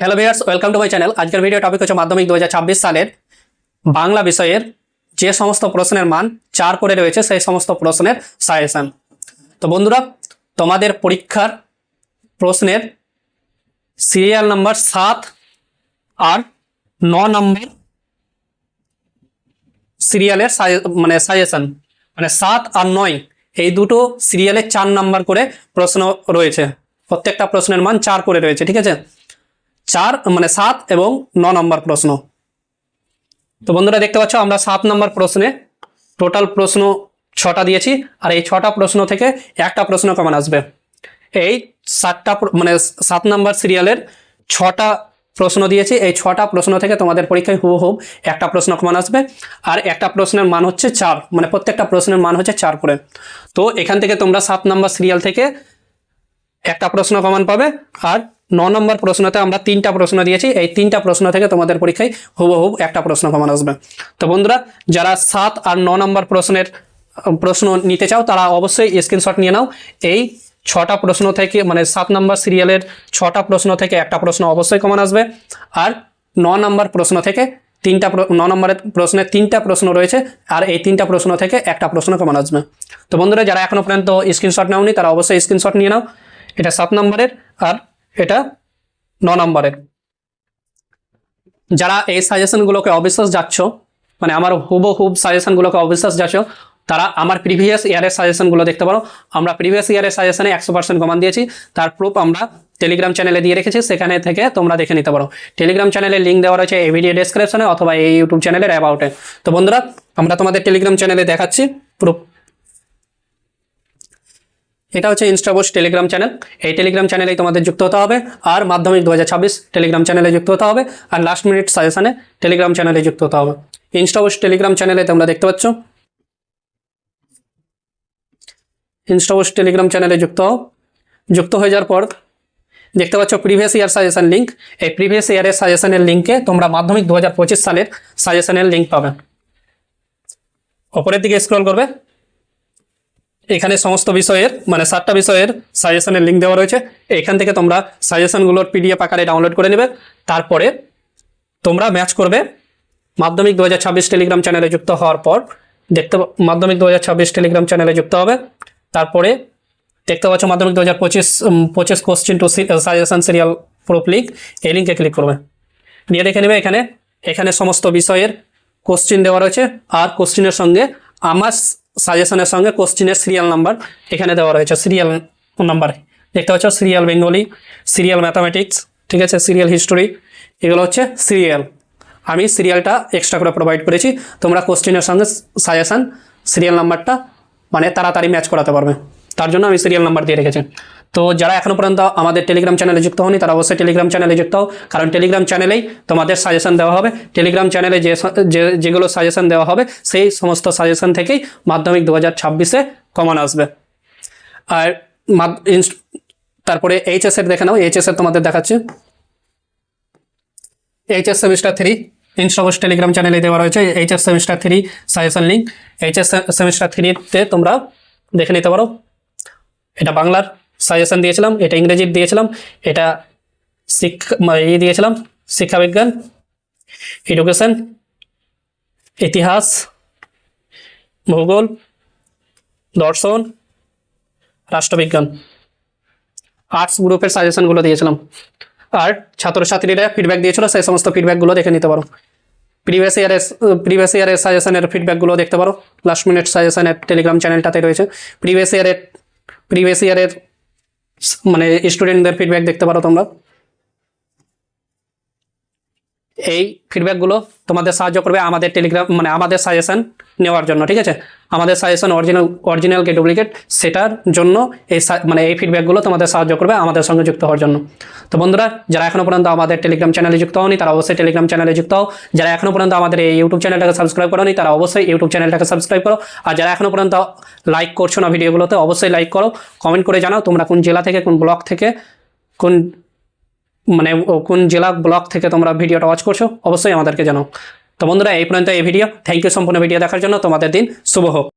Hello viewers, welcome to my channel. আজকের video topic হচ্ছে মাধ্যমিক 2026 সালের বাংলা বিষয়ের যে সমস্ত প্রশ্নের মান 4 করে রয়েছে সেই সমস্ত প্রশ্নের সাজেশন। তো বন্ধুরা, তোমাদের পরীক্ষার প্রশ্নের সিরিয়াল নাম্বার 7 আর 9 নম্বর সিরিয়ালের সাজেশন, 7 আর 9 এই দুটো সিরিয়ালে 4 নাম্বার করে প্রশ্ন রয়েছে। প্রত্যেকটা প্রশ্নের মান 4 করে রয়েছে, ঠিক আছে। 7 এবং 9 নম্বর প্রশ্ন। তো বন্ধুরা দেখতে পাচ্ছ আমরা 7 নম্বর প্রশ্নে টোটাল প্রশ্ন 6টা দিয়েছি, আর এই 6টা প্রশ্ন থেকে একটা প্রশ্ন কমন আসবে। এই 7 নম্বর সিরিয়ালের 6টা প্রশ্ন দিয়েছি, এই 6টা প্রশ্ন থেকে তোমাদের পরীক্ষায় হুবহু একটা প্রশ্ন কমন আসবে, আর একটা প্রশ্নের মান হচ্ছে 4, প্রত্যেকটা প্রশ্নের মান হচ্ছে 4 করে। তো এখান থেকে তোমরা 7 নম্বর সিরিয়াল থেকে একটা প্রশ্ন কমন পাবে, আর 9 নম্বর প্রশ্নতে আমরা 3টা প্রশ্ন দিয়েছি, এই 3টা প্রশ্ন থেকে তোমাদের পরীক্ষায় হুবহু একটা প্রশ্ন কমন আসবে। তো বন্ধুরা, যারা 7 আর 9 নম্বর প্রশ্ন নিতে চাও তারা অবশ্যই স্ক্রিনশট নিয়ে নাও। এই 6টা প্রশ্ন থেকে 7 নম্বর সিরিয়ালের 6টা প্রশ্ন থেকে একটা প্রশ্ন অবশ্যই কমন আসবে, আর 9 নম্বর প্রশ্ন থেকে 9 নম্বরের প্রশ্নে 3টা প্রশ্ন রয়েছে, আর এই 3টা প্রশ্ন থেকে একটা প্রশ্ন কমন আসবে। তো বন্ধুরা, যারা এখনো পর্যন্ত স্ক্রিনশট নাওনি তারা অবশ্যই স্ক্রিনশট নিয়ে নাও। এটা 7 নম্বরের আর এটা 9 নম্বরের। যারা এই সাজেশনগুলোকে অবিশ্বাস যাচ্ছ, আমার হুবহুব সাজেশনগুলোকে অবিশ্বাস যাচ্ছ, তারা আমার প্রিভিয়াস ইয়ারের সাজেশনগুলো দেখতে পারো। আমরা প্রিভিয়াস ইয়ারের সাজেশনে 100% কমান দিয়েছি, তার প্রুফ আমরা টেলিগ্রাম চ্যানেলে দিয়ে রেখেছি, সেখানে থেকে তোমরা দেখে নিতে পারো। টেলিগ্রাম চ্যানেলের লিঙ্ক দেওয়া রয়েছে এই ভিডিও ডেসক্রিপশনে অথবা এই ইউটিউব চ্যানেলের অ্যাবাউটে। তো বন্ধুরা, আমরা তোমাদের টেলিগ্রাম চ্যানেলে দেখাচ্ছি প্রুফ। এটা হচ্ছে ইনস্টাবোস টেলিগ্রাম চ্যানেল। এই টেলিগ্রাম চ্যানেলেই তোমাদের যুক্ত হতে হবে, আর মাধ্যমিক 2026 টেলিগ্রাম চ্যানেলে যুক্ত হতে হবে, আর লাস্ট মিনিট সাজেশনে টেলিগ্রাম চ্যানেলে যুক্ত হতে হবে। ইনস্টাবোস টেলিগ্রাম চ্যানেলে তোমরা দেখতে পাচ্ছ, ইনস্টাবোস টেলিগ্রাম চ্যানেলে যুক্ত হয়ে যাওয়ার পর দেখতে পাচ্ছ প্রিভিয়াস ইয়ার সাজেশন লিঙ্ক। এই প্রিভিয়াস ইয়ারের সাজেশনের লিঙ্কে তোমরা মাধ্যমিক 2025 সালের সাজেশনের লিঙ্ক পাবে। ওপরের দিকে স্ক্রল করবে, এখানে সমস্ত বিষয়ের 7টা বিষয়ের সাজেশনের লিঙ্ক দেওয়া রয়েছে। এখান থেকে তোমরা সাজেশনগুলোর পিডিএফ আকারে ডাউনলোড করে নেবে। তারপরে তোমরা ম্যাচ করবে মাধ্যমিক 2026 টেলিগ্রাম চ্যানেলে যুক্ত হওয়ার পর। মাধ্যমিক 2026 টেলিগ্রাম চ্যানেলে যুক্ত হবে। তারপরে দেখতে পাচ্ছ Madhyamik 2025 question to suggestion serial proof link, এই লিঙ্কে ক্লিক করবে। নিয়ে দেখে নেবে এখানে সমস্ত বিষয়ের কোশ্চেন দেওয়া রয়েছে, আর কোশ্চেনের সঙ্গে আমার সাজেশনের সঙ্গে কোশ্চেনের সিরিয়াল নাম্বার এখানে দেওয়া রয়েছে। সিরিয়াল নাম্বার দেখতে পাচ্ছ, সিরিয়াল বেঙ্গলি, সিরিয়াল ম্যাথামেটিক্স, ঠিক আছে, সিরিয়াল হিস্টোরি, এগুলো হচ্ছে সিরিয়াল। আমি সিরিয়ালটা এক্সট্রা করে প্রোভাইড করেছি। তোমরা কোশ্চেনের সঙ্গে সাজেশন সিরিয়াল নাম্বারটা তাড়াতাড়ি ম্যাচ করাতে পারবে, তার জন্য আমি সিরিয়াল নাম্বার দিয়ে রেখেছি। তো যারা এখনো পর্যন্ত আমাদের টেলিগ্রাম চ্যানেলে যুক্ত হয়নি তারা অবশ্যই টেলিগ্রাম চ্যানেলে যুক্ত হও, কারণ টেলিগ্রাম চ্যানেলেই তোমাদের সাজেশন দেওয়া হবে। টেলিগ্রাম চ্যানেলে যেগুলো সাজেশন দেওয়া হবে সেই সমস্ত সাজেশন থেকেই মাধ্যমিক 2026-এ কমন আসবে। আর তারপরে এইচএসের দেখে নাও, এইচএসের তোমাদের দেখাচ্ছে এইচএস সেমিস্টার 3 ইনস্টাবোস টেলিগ্রাম চ্যানেলে দেওয়া রয়েছে। HS semester 3 suggestion link, HS semester 3-তে তোমরা দেখে নিতে পারো। এটা বাংলার সাজেশন দিয়েছিলাম, এটা ইংরেজির দিয়েছিলাম, এটা দিয়েছিলাম শিক্ষাবিজ্ঞান, এডুকেশন, ইতিহাস, ভূগোল, দর্শন, রাষ্ট্রবিজ্ঞান, আর্টস গ্রুপের সাজেশনগুলো দিয়েছিলাম। আর ছাত্রছাত্রীরা ফিডব্যাক দিয়েছিল, সেই সমস্ত ফিডব্যাকগুলো দেখে নিতে পারো। প্রিভিয়াস ইয়ারের সাজেশনের ফিডব্যাকগুলো দেখতে পারো, লাস্ট মিনিট সাজেশনের টেলিগ্রাম চ্যানেলটাতে রয়েছে। প্রিভিয়াস ইয়ারের স্টুডেন্টদের ফিডব্যাক দেখতে পারো তোমরা। এই ফিডব্যাকগুলো তোমাদের সাহায্য করবে আমাদের টেলিগ্রাম আমাদের সাজেশন নেওয়ার জন্য, ঠিক আছে। আমাদের সাজেশন অরিজিনাল কে ডুপ্লিকেট, সেটার জন্য এই ফিডব্যাকগুলো তোমাদের সাহায্য করবে আমাদের সঙ্গে যুক্ত হওয়ার জন্য। তো বন্ধুরা, যারা এখনো পর্যন্ত আমাদের টেলিগ্রাম চ্যানেলে যুক্ত হওনি তারা অবশ্যই টেলিগ্রাম চ্যানেলে যুক্ত হও। যারা এখনো পর্যন্ত আমাদের এই ইউটিউব চ্যানেলটাকে সাবস্ক্রাইব করোনি তারা অবশ্যই ইউটিউব চ্যানেলটাকে সাবস্ক্রাইব করো। আর যারা এখনো পর্যন্ত লাইক করছো না ভিডিওগুলোতে, অবশ্যই লাইক করো। কমেন্ট করে জানাও তোমরা কোন জেলা থেকে, কোন ব্লক থেকে, কোন জেলা ব্লক থেকে তোমরা ভিডিওটা ওয়াচ করছো, অবশ্যই আমাদেরকে জানাও। তো বন্ধুরা, এই পর্যন্ত এই ভিডিও। থ্যাংক ইউ সম্পূর্ণ ভিডিও দেখার জন্য। তোমাদের দিন শুভ হোক।